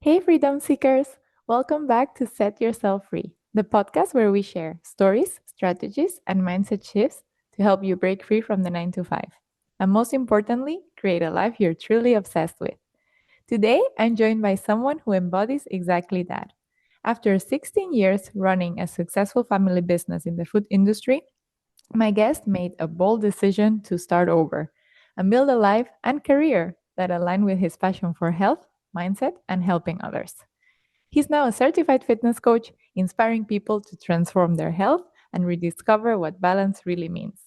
Hey, freedom seekers! Welcome back to Set Yourself Free, the podcast where we share stories, strategies, and mindset shifts to help you break free from the 9 to 5. And most importantly, create a life you're truly obsessed with. Today, I'm joined by someone who embodies exactly that. After 16 years running a successful family business in the food industry, my guest made a bold decision to start over and build a life and career that align with his passion for health, mindset, and helping others. He's now a certified fitness coach, inspiring people to transform their health and rediscover what balance really means.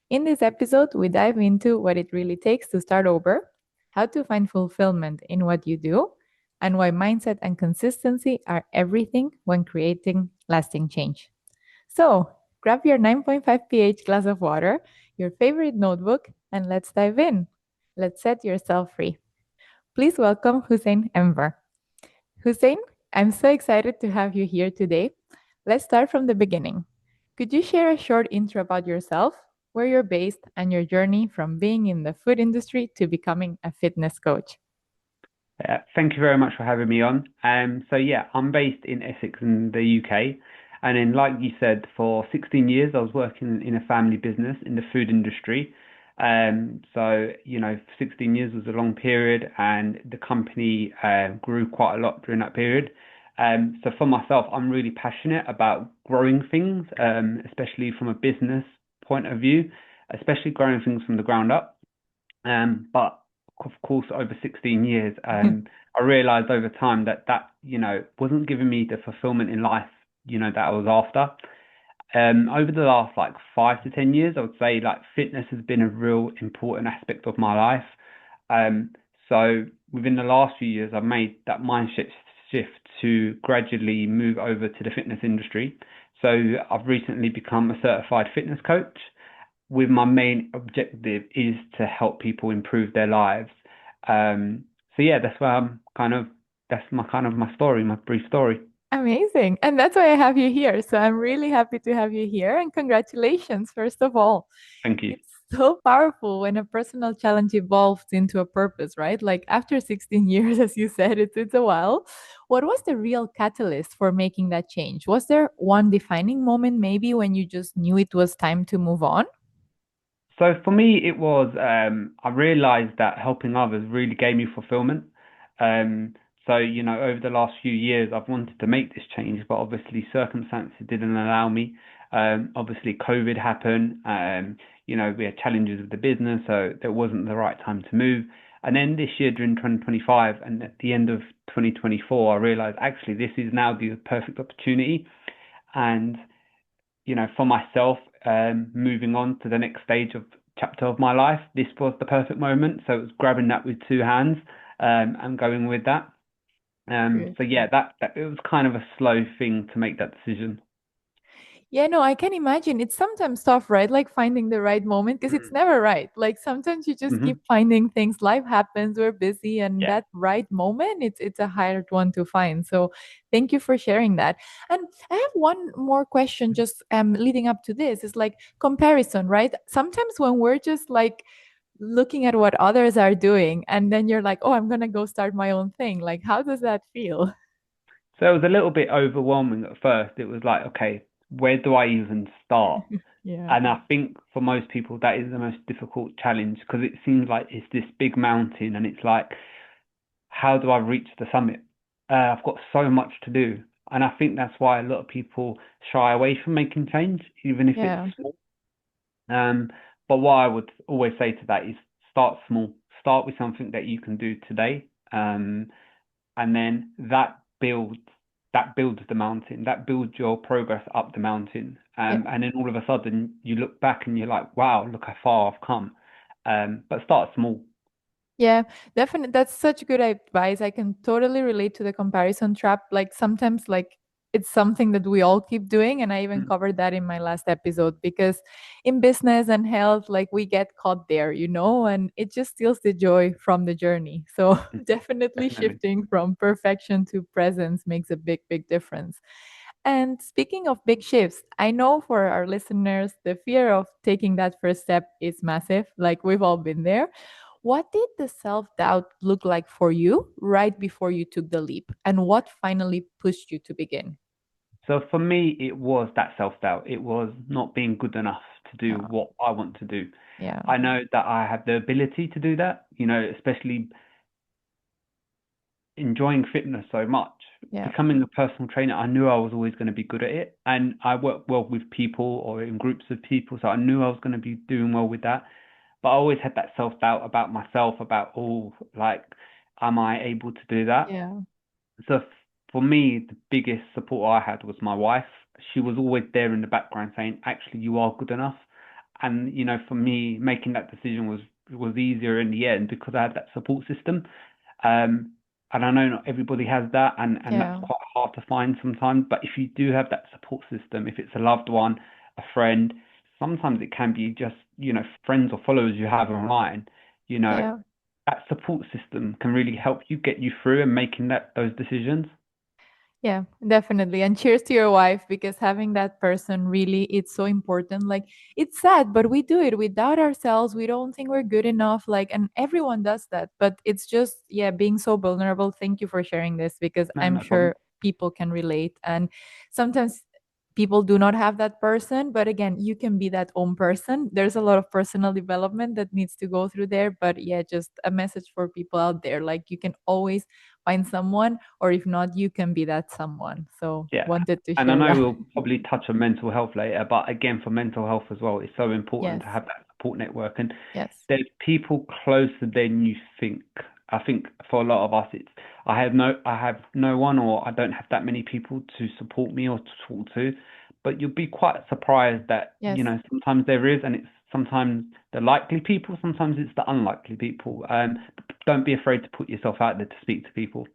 In this episode, we dive into what it really takes to start over, how to find fulfillment in what you do, and why mindset and consistency are everything when creating lasting change. So, grab your 9.5 pH glass of water, your favorite notebook, and let's dive in. Let's set yourself free. Please welcome Huseyin Enver. Huseyin, I'm so excited to have you here today. Let's start from the beginning. Could you share a short intro about yourself, where you're based, and your journey from being in the food industry to becoming a fitness coach? Thank you very much for having me on. I'm based in Essex in the UK, and then like you said, for 16 years I was working in a family business in the food industry. 16 years was a long period, and the company grew quite a lot during that period. So for myself, I'm really passionate about growing things, especially from a business point of view, especially growing things from the ground up. But of course, over 16 years, I realized over time that wasn't giving me the fulfillment in life, that I was after. Over the last like 5 to 10 years, I would say like fitness has been a real important aspect of my life. Um, so within the last few years, I've made that mindset shift to gradually move over to the fitness industry. So I've recently become a certified fitness coach with my main objective is to help people improve their lives. That's where that's my story, my brief story. Amazing. And that's why I have you here. So I'm really happy to have you here. And congratulations, first of all. Thank you. It's so powerful when a personal challenge evolves into a purpose, right? Like after 16 years, as you said, it's a while. What was the real catalyst for making that change? Was there one defining moment maybe when you just knew it was time to move on? So for me, it was I realized that helping others really gave me fulfillment. Over the last few years, I've wanted to make this change, but obviously circumstances didn't allow me. Obviously, COVID happened. We had challenges with the business, so it wasn't the right time to move. And then this year, during 2025, and at the end of 2024, I realized actually this is now the perfect opportunity. And for myself, moving on to the next stage of chapter of my life, this was the perfect moment. So it was grabbing that with two hands, and going with that. That it was kind of a slow thing to make that decision. Yeah, no, I can imagine. It's sometimes tough, right? Like finding the right moment because it's never right. Like sometimes you just keep Mm-hmm. finding things. Life happens, we're busy, and Yeah. that right moment, it's a hard one to find. So thank you for sharing that. And I have one more question just leading up to this is like comparison, right? Sometimes when we're just like looking at what others are doing and then you're like, "Oh, I'm going to go start my own thing." Like how does that feel? So it was a little bit overwhelming at first. It was like, okay, where do I even start? Yeah. And I think for most people, that is the most difficult challenge because it seems like it's this big mountain and it's like, how do I reach the summit? I've got so much to do. And I think that's why a lot of people shy away from making change, even if it's Yeah. small. Um, but what I would always say to that is start small. Start with something that you can do today. And then that builds the mountain. That builds your progress up the mountain. Yeah. And then all of a sudden you look back and you're like, wow, look how far I've come. But start small. Yeah, definitely. That's such good advice. I can totally relate to the comparison trap. Like sometimes like it's something that we all keep doing and I even Mm, covered that in my last episode because in business and health like we get caught there, and it just steals the joy from the journey. So mm, definitely definitely. shifting from perfection to presence makes a big difference. And speaking of big shifts, I know for our listeners the fear of taking that first step is massive. Like we've all been there. What did the self doubt look like for you right before you took the leap? And what finally pushed you to begin? So for me, it was that self-doubt. It was not being good enough to do Oh, what I want to do. yeah, I know that I have the ability to do that, especially enjoying fitness so much. yeah, Becoming a personal trainer, I knew I was always going to be good at it. And I work well with people or in groups of people, so I knew I was going to be doing well with that. But I always had that self-doubt about myself, about, oh, like, am I able to do that? yeah, So for me, the biggest support I had was my wife. She was always there in the background saying, actually, you are good enough. And, for me, making that decision was easier in the end because I had that support system. Um, and I know not everybody has that, and that's yeah, quite hard to find sometimes. But if you do have that support system, if it's a loved one, a friend, sometimes it can be just, friends or followers you have online, you know, yeah. that support system can really help you get you through and making those decisions. Yeah, definitely. And cheers to your wife because having that person really it's so important. Like it's sad, but we do it. We doubt ourselves. We don't think we're good enough. Like and everyone does that. But it's just yeah, being so vulnerable. Thank you for sharing this because No, I'm no problem. sure people can relate. And sometimes people do not have that person, but again, you can be that own person. There's a lot of personal development that needs to go through there, but yeah, just a message for people out there like you can always find someone or if not you can be that someone, so Yeah. wanted to And I share know that. we'll probably touch on mental health later, but again, for mental health as well, it's so important Yes, to have that support network. And yes, there's people closer than you think. I think for a lot of us, it's I have no one, or I don't have that many people to support me or to talk to. But you'll be quite surprised that, yes. sometimes there is, and it's sometimes the likely people, sometimes it's the unlikely people. Don't be afraid to put yourself out there to speak to people.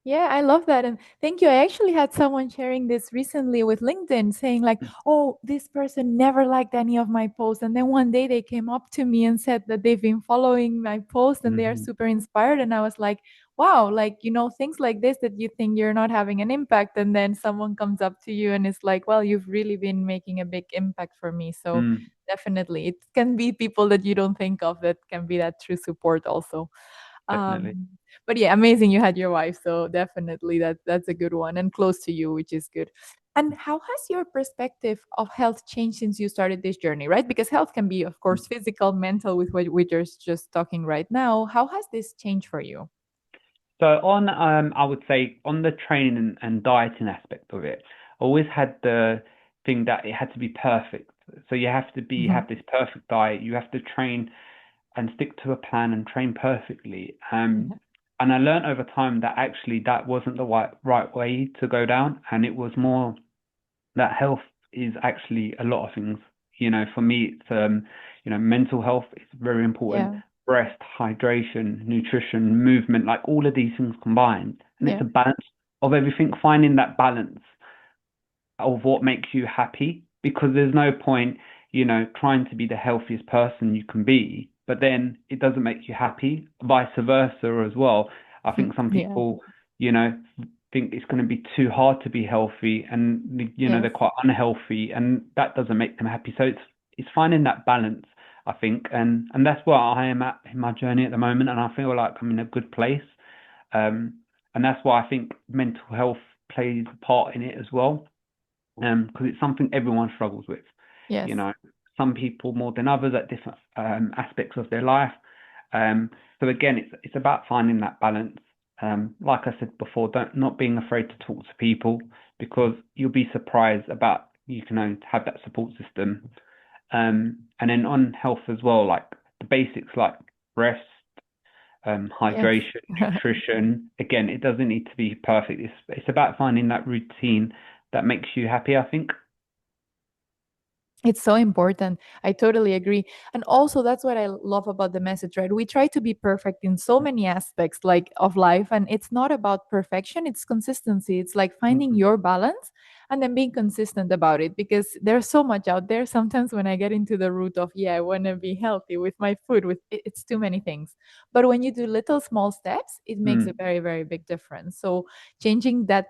Yeah, I love that. And thank you. I actually had someone sharing this recently with LinkedIn saying, like, oh, this person never liked any of my posts. And then one day they came up to me and said that they've been following my posts and they are Mm-hmm. super inspired. And I was like, wow, like, things like this that you think you're not having an impact. And then someone comes up to you and it's like, well, you've really been making a big impact for me. So Mm, definitely, it can be people that you don't think of that can be that true support also. definitely. Um, but yeah, amazing you had your wife. So definitely that's a good one and close to you, which is good. And how has your perspective of health changed since you started this journey, right? Because health can be, of course, physical, mental, with what we're just talking right now. How has this changed for you? So I would say on the training and dieting aspect of it, I always had the thing that it had to be perfect. So you have to Mhm. have this perfect diet. You have to train and stick to a plan and train perfectly. Yeah. And I learned over time that actually that wasn't the right way to go down, and it was more that health is actually a lot of things. For me, it's mental health is very important. Yeah. Rest, hydration, nutrition, movement, like all of these things combined, and it's Yeah. a balance of everything. Finding that balance of what makes you happy, because there's no point, trying to be the healthiest person you can be, but then it doesn't make you happy, vice versa as well. I think some Yeah. people, you know, think it's going to be too hard to be healthy, and Yes. they're quite unhealthy, and that doesn't make them happy. So it's finding that balance, I think, and that's where I am at in my journey at the moment, and I feel like I'm in a good place. And that's why I think mental health plays a part in it as well, because it's something everyone struggles with. You Yes. know, some people more than others at different aspects of their life. So again, it's about finding that balance. Like I said before, don't not being afraid to talk to people, because you'll be surprised about you can have that support system. And then on health as well, like the basics like rest, Yes. hydration, nutrition. Again, it doesn't need to be perfect. It's about finding that routine that makes you happy, I think. It's so important. I totally agree. And also that's what I love about the message, right? We try to be perfect in so many aspects like of life and it's not about perfection, it's consistency. It's like finding Mhm. your balance and then being consistent about it because there's so much out there. Sometimes when I get into the root of, yeah, I want to be healthy with my food with it's too many things. But when you do little small steps, it makes a Mm. very very big difference. So changing that,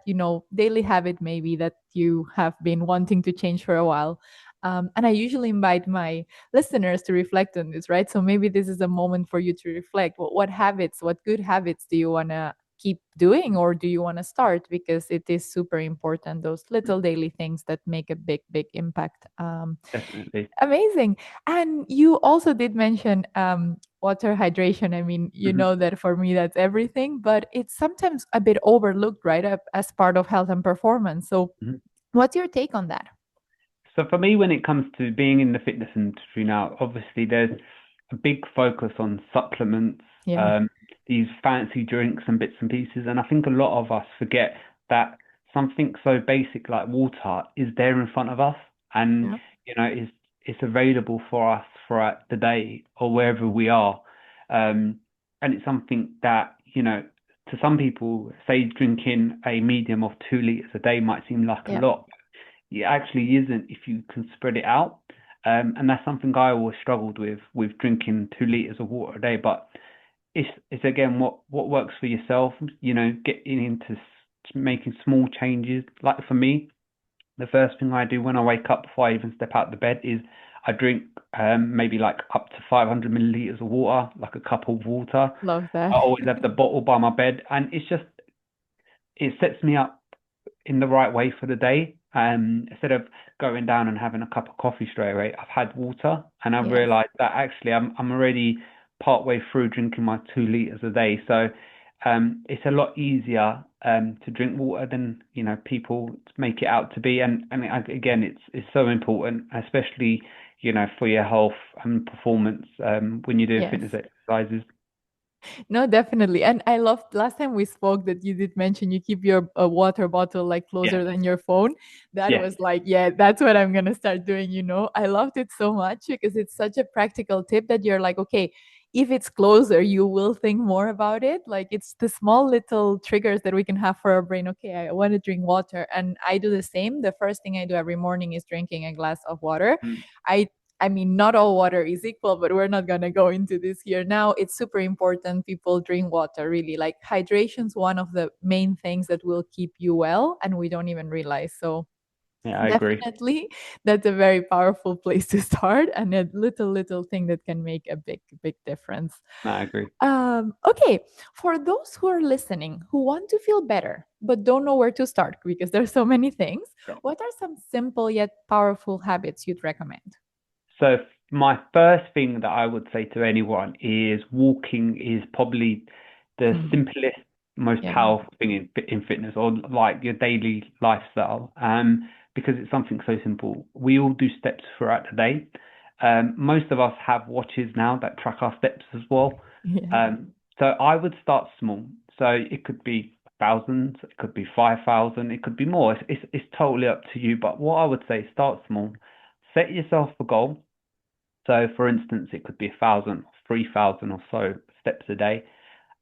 daily habit maybe that you have been wanting to change for a while, And I usually invite my listeners to reflect on this, right? So maybe this is a moment for you to reflect. What habits, what good habits do you want to keep doing, or do you want to start? Because it is super important, those little daily things that make a big, big impact. Definitely. Amazing. And you also did mention water hydration. I mean, you Hmm. know that for me, that's everything, but it's sometimes a bit overlooked, right? As part of health and performance. So, Hmm. what's your take on that? So for me, when it comes to being in the fitness industry now, obviously there's a big focus on supplements, Yeah. um, these fancy drinks and bits and pieces, and I think a lot of us forget that something so basic like water is there in front of us, and Yeah. it's available for us throughout the day or wherever we are, and it's something that to some people, say drinking a medium of 2 liters a day might seem like a Yeah. lot. It actually isn't if you can spread it out. And that's something I always struggled with drinking 2 liters of water a day. But it's again what works for yourself. Getting into making small changes. Like for me, the first thing I do when I wake up before I even step out the bed is I drink maybe like up to 500 milliliters of water, like a cup of water. Love I that. always have the bottle by my bed, and it sets me up in the right way for the day. Instead of going down and having a cup of coffee straight away, I've had water, and I've Yes. realized that actually I'm already part way through drinking my 2 liters a day. So it's a lot easier to drink water than people make it out to be. Again, it's so important, especially for your health and performance when you're doing Yes. fitness exercises. No, definitely. And I loved last time we spoke that you did mention you keep your water bottle like Yeah, closer than your phone. That yeah. was like, yeah, that's what I'm going to start doing. I loved it so much because it's such a practical tip that you're like, okay, if it's closer, you will think more about it. Like it's the small little triggers that we can have for our brain. Okay, I want to drink water. And I do the same. The first thing I do every morning is drinking a glass of water. Mm. I I mean, not all water is equal, but we're not going to go into this here now. It's super important people drink water, really. Like hydration is one of the main things that will keep you well, and we don't even realize. So, Yeah, I agree. definitely, that's a very powerful place to start and a little thing that can make a big, big difference. No, I agree. Okay, for those who are listening who want to feel better but don't know where to start because there's so many things, what are some simple yet powerful habits you'd recommend? So my first thing that I would say to anyone is walking is probably the Hmm. simplest, most Yeah. powerful thing in fitness or like your daily lifestyle. Because it's something so simple. We all do steps throughout the day. Most of us have watches now that track our steps as well. Yeah. So I would start small. So it could be thousands, it could be 5,000, it could be more. It's totally up to you. But what I would say, start small. Set yourself a goal. So, for instance, it could be 1,000, 3,000 or so steps a day,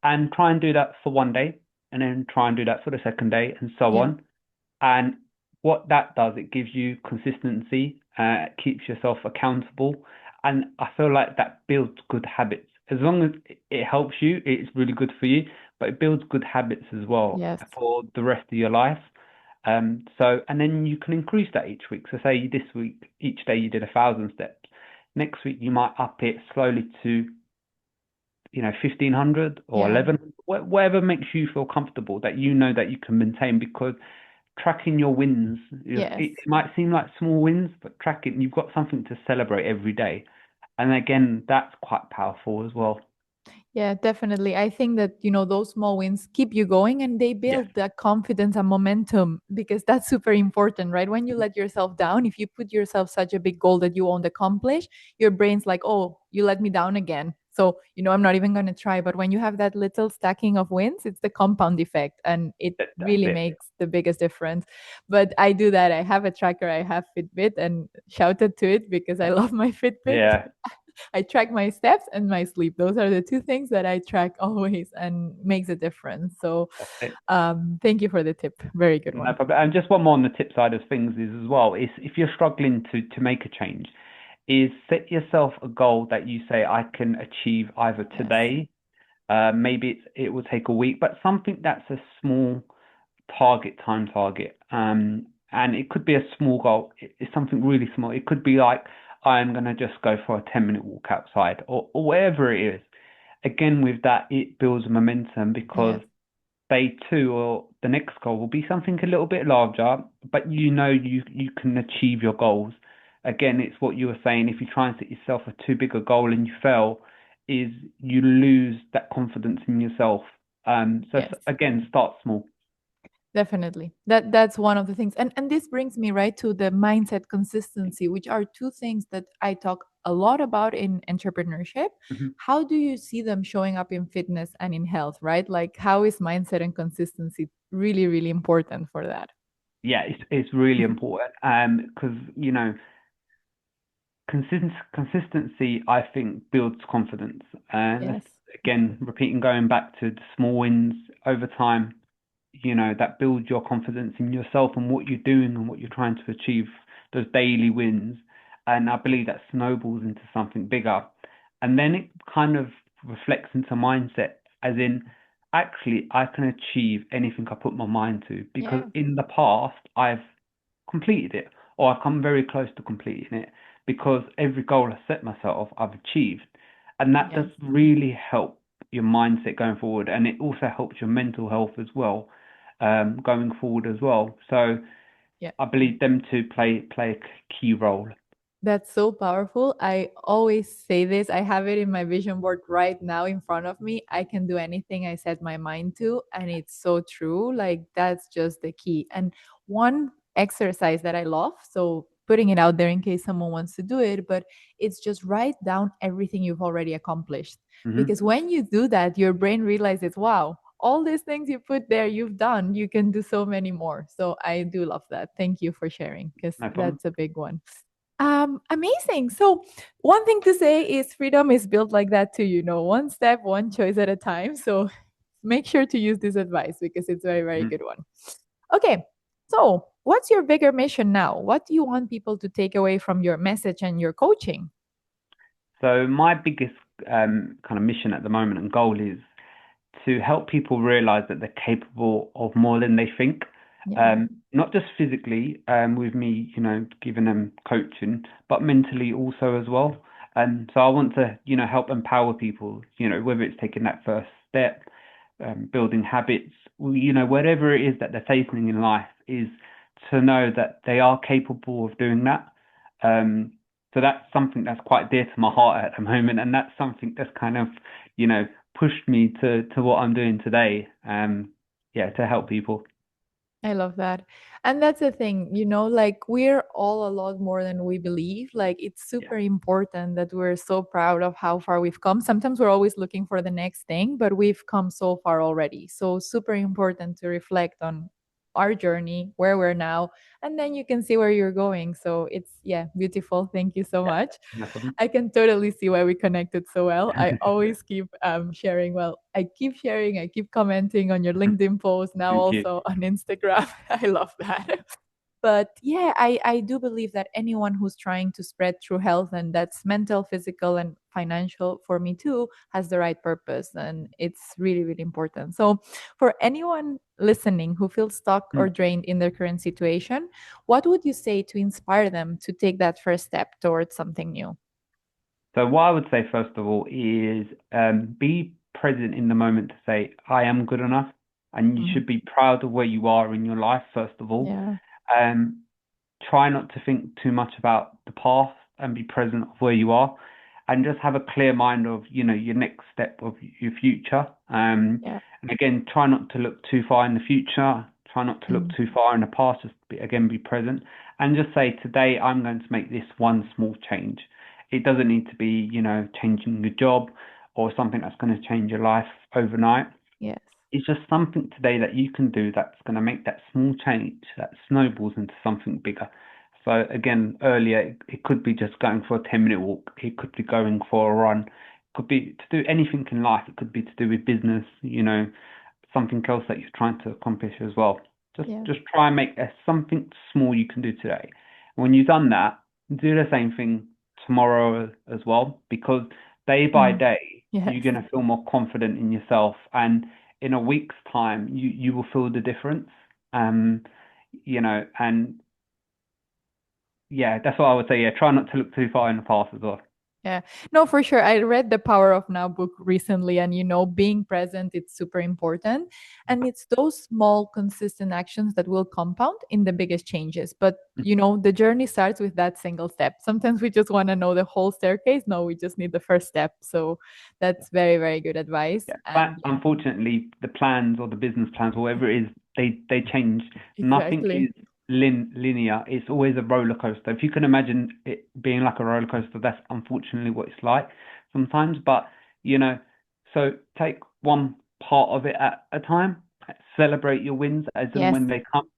and try and do that for one day, and then try and do that for the second day, and so Yeah. on. And what that does, it gives you consistency, keeps yourself accountable, and I feel like that builds good habits. As long as it helps you, it's really good for you, but it builds good habits as well Yes. for the rest of your life. And then you can increase that each week. So say this week, each day you did 1,000 steps. Next week you might up it slowly to 1,500 or Yeah. 11, whatever makes you feel comfortable that you know that you can maintain. Because tracking your wins, Yes. it might seem like small wins, but tracking, you've got something to celebrate every day. And again, that's quite powerful as well. Yeah, definitely. I think that, those small wins keep you going and they Yeah. build that confidence and momentum because that's super important, right? When you let yourself down, if you put yourself such a big goal that you won't accomplish, your brain's like, oh, you let me down again. So, I'm not even going to try. But when you have that little stacking of wins, it's the compound effect and it That's really it. makes the biggest difference. But I do that. I have a tracker, I have Fitbit and shouted to it because I love my Fitbit. Yeah, I track my steps and my sleep. Those are the two things that I track always and makes a difference. So, that's it. thank you for the tip. Very good No one. problem. And just one more on the tip side of things is as well, is if you're struggling to make a change, is set yourself a goal that you say I can achieve either Yes. today, maybe it will take a week, but something that's a small time target. And it could be a small goal. It's something really small. It could be like, I'm going to just go for a 10-minute walk outside or wherever it is. Again, with that, it builds momentum because Yes. day two or the next goal will be something a little bit larger, but you can achieve your goals. Again, it's what you were saying. If you try and set yourself a too big a goal and you fail, is you lose that confidence in yourself. Yes. Again, start small. Definitely. That's one of the things. And this brings me right to the mindset consistency, which are two things that I talk a lot about in entrepreneurship. Mhm. How do you see them showing up in fitness and in health, right? Like how is mindset and consistency really, really important for that? Yeah, it's really important. Because consistency, I think, builds confidence. And Yes. again, repeating, going back to the small wins over time, that builds your confidence in yourself and what you're doing and what you're trying to achieve, those daily wins. And I believe that snowballs into something bigger. And then it kind of reflects into mindset, as in, actually, I can achieve anything I put my mind to because Yeah. in the past, I've completed it or I've come very close to completing it because every goal I set myself, I've achieved. And that does Yes. really help your mindset going forward. And it also helps your mental health as well, going forward as well. So Yeah. I believe them two play a key role. That's so powerful. I always say this. I have it in my vision board right now in front of me. I can do anything I set my mind to. And it's so true. Like, that's just the key. And one exercise that I love, so putting it out there in case someone wants to do it, but it's just write down everything you've already accomplished. Because Hmm. when you do that, your brain realizes, wow, all these things you put there, you've done, you can do so many more. So I do love that. Thank you for sharing because No problem. that's a big one. Amazing. So one thing to say is freedom is built like that too, one step, one choice at a time. So make sure to use this advice because it's a very, very Mhm. good one. Okay. So what's your bigger mission now? What do you want people to take away from your message and your coaching? So my biggest kind of mission at the moment and goal is to help people realize that they're capable of more than they think. Yeah. Not just physically, with me, giving them coaching, but mentally also as well. And so I want to, help empower people, whether it's taking that first step, building habits, whatever it is that they're facing in life, is to know that they are capable of doing that. Um, so that's something that's quite dear to my heart at the moment, and that's something that's kind of, you know, pushed me to what I'm doing today. Yeah, to help people. I love that. And that's the thing, like we're all a lot more than we believe. Like it's Yeah. super important that we're so proud of how far we've come. Sometimes we're always looking for the next thing, but we've come so far already. So super important to reflect on our journey, where we're now, and then you can see where you're going. So it's, yeah, beautiful. Thank you so Yeah, much. no problem. I can totally see why we connected so well. I always keep sharing. Well, I keep sharing. I keep commenting on your LinkedIn posts now, Thank you. also on Instagram. I love that. But yeah, I do believe that anyone who's trying to spread true health, and that's mental, physical, and financial for me too, has the right purpose. And it's really, really important. So, for anyone listening who feels stuck or Mm. drained in their current situation, what would you say to inspire them to take that first step towards something new? So what I would say first of all is be present in the moment to say I am good enough, and you Mhm. should be proud of where you are in your life first of all. Yeah. Um, Try not to think too much about the past and be present of where you are and just have a clear mind of your next step of your future. Yeah. And again, try not to look too far in the future, try not to look Mm. too far in the past, just again be present and just say today I'm going to make this one small change. It doesn't need to be changing your job or something that's going to change your life overnight. Yes. It's just something today that you can do that's going to make that small change that snowballs into something bigger. So again, earlier it could be just going for a 10-minute walk. It could be going for a run. It could be to do anything in life. It could be to do with business, something else that you're trying to accomplish as well. Just Yeah. just try and make something small you can do today. When you've done that, do the same thing tomorrow as well, because day by Mm. day you're Yes. gonna feel more confident in yourself, and in a week's time you will feel the difference. And yeah, that's what I would say. Yeah, try not to look too far in the past as well. Yeah. No, for sure. I read the Power of Now book recently, and being present, it's super important. And it's those small, consistent actions that will compound in the biggest changes. But, the journey starts with that single step. Sometimes we just want to know the whole staircase. No, we just need the first step. So that's very, very good advice. Yeah, but And yeah, unfortunately, the plans or the business plans, whatever it is, they change. Nothing exactly. is linear. It's always a roller coaster. If you can imagine it being like a roller coaster, that's unfortunately what it's like sometimes. But you know, so take one part of it at a time. Celebrate your wins as and Yes. when they come.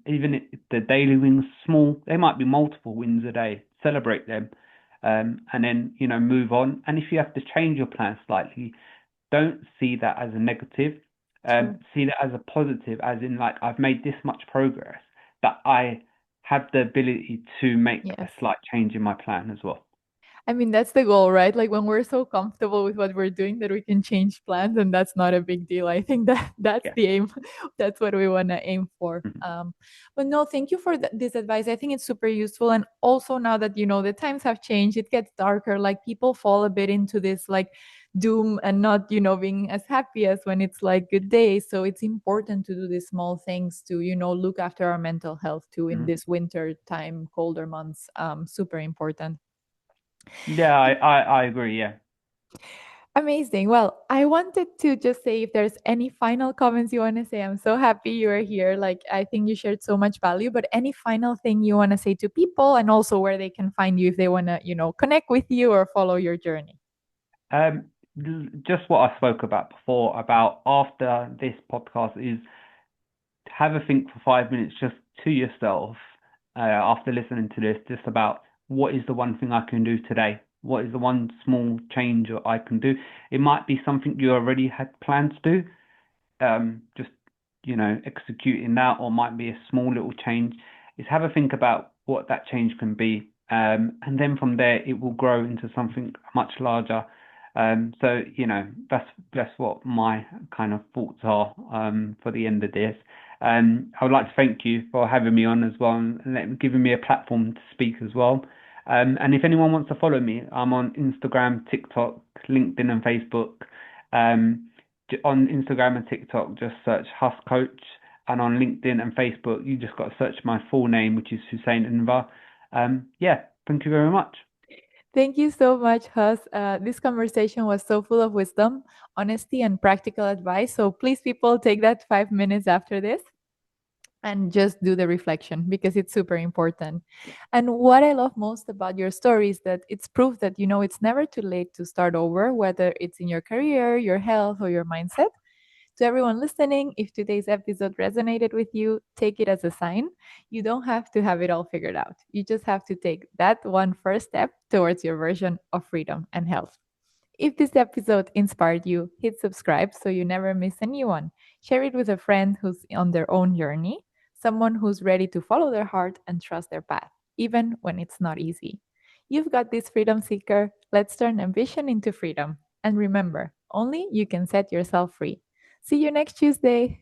Even if the daily wins small, they might be multiple wins a day. Celebrate them, and then move on. And if you have to change your plan slightly, don't see that as a negative. True. See that as a positive, as in like I've made this much progress that I have the ability to make a Yes. slight change in my plan as well. I mean, that's the goal, right? Like when we're so comfortable with what we're doing that we can change plans, and that's not a big deal. I think that that's Yeah. the aim. That's what we want to aim for. Mhm. But no, thank you for this advice. I think it's super useful. And also now that the times have changed, it gets darker. Like people fall a bit into this like doom and not being as happy as when it's like good days. So it's important to do these small things to look after our mental health too in Mhm. this winter time, colder months. Super important. Yeah, I agree. Yeah. Amazing. Well, I wanted to just say if there's any final comments you want to say. I'm so happy you are here. Like, I think you shared so much value, but any final thing you want to say to people and also where they can find you if they want to, connect with you or follow your journey? Just what I spoke about before about after this podcast is have a think for 5 minutes just to yourself after listening to this, just about what is the one thing I can do today? What is the one small change that I can do? It might be something you already had planned to do, just executing that, or might be a small little change. Is have a think about what that change can be, and then from there it will grow into something much larger. So that's what my kind of thoughts are for the end of this. I would like to thank you for having me on as well, and giving me a platform to speak as well. And if anyone wants to follow me, I'm on Instagram, TikTok, LinkedIn, and Facebook. Um, on Instagram and TikTok, just search Hus Coach, and on LinkedIn and Facebook, you just got to search my full name, which is Huseyin Enver. Yeah, thank you very much. Thank you so much, Hus. This conversation was so full of wisdom, honesty, and practical advice. So please, people, take that 5 minutes after this and just do the reflection because it's super important. And what I love most about your story is that it's proof that it's never too late to start over, whether it's in your career, your health, or your mindset. To everyone listening, if today's episode resonated with you, take it as a sign. You don't have to have it all figured out. You just have to take that one first step towards your version of freedom and health. If this episode inspired you, hit subscribe so you never miss a new one. Share it with a friend who's on their own journey, someone who's ready to follow their heart and trust their path, even when it's not easy. You've got this, freedom seeker. Let's turn ambition into freedom. And remember, only you can set yourself free. See you next Tuesday.